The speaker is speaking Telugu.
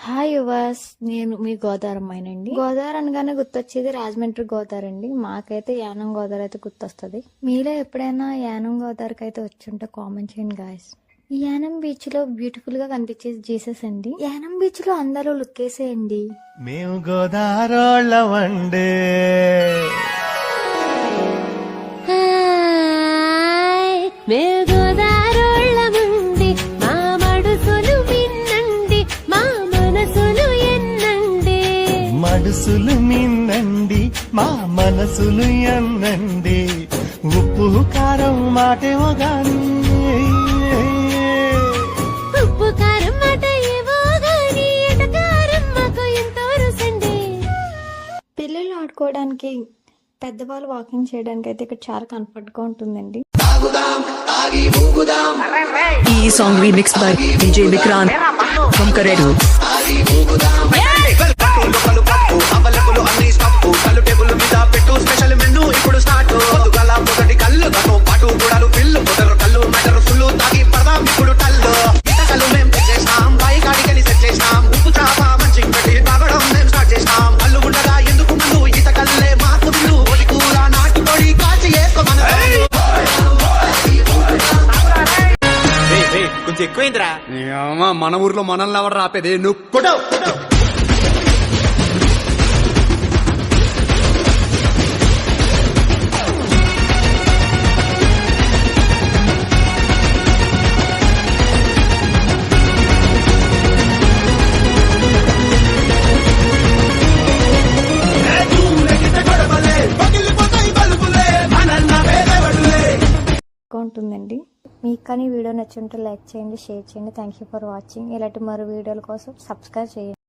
హాయ్ యువర్స్, నేను మీ గోదావరమ్మాయినండి. గోదావరి అనగానే గుర్తొచ్చేది రాజమండ్రి గోదావరి అండి. మాకైతే యానం గోదావరి అయితే గుర్తొస్తుంది. మీలో ఎప్పుడైనా యానం గోదావరికి అయితే వచ్చుంటే కామెంట్ చేయండి గాయస్. ఈ యానం బీచ్ లో బ్యూటిఫుల్ గా కనిపించేది జీసస్ అండి. యానం బీచ్ లో అందరూ లుక్ వేసేయండి. మేము గోదావరోళ్ళమండే గోదారోళ్ళమండి, మా మడుసులు విన్నండి, మా మనసులు ఎన్నండి. మడుసులు మిన్నండి, మా మనసులు ఎన్నండి. ఉప్పు కారం మాటేమో గాని ఉప్పు కారం మాట ఏవో గాని ఎటకారం మాకు ఎంతో రుసండి. పిల్లలు ఆడుకోవడానికి, పెద్దవాళ్ళు వాకింగ్ చేయడానికి అయితే ఇక్కడ చాలా కంఫర్ట్ గా ఉంటుందండి. ఈ song remix by DJ Vikrant from Karedu. కొంచెం ఎక్కువైందిరా. మన ఊర్లో మనల్ని ఎవరు రాపేది? నువ్వు కొట్టావు. ఉంటుందండి. మీకు కానీ వీడియో నచ్చుంటే లైక్ చేయండి, షేర్ చేయండి. Thank you for watching. ఇలాంటి మరో వీడియోల కోసం సబ్స్క్రైబ్ చేయండి.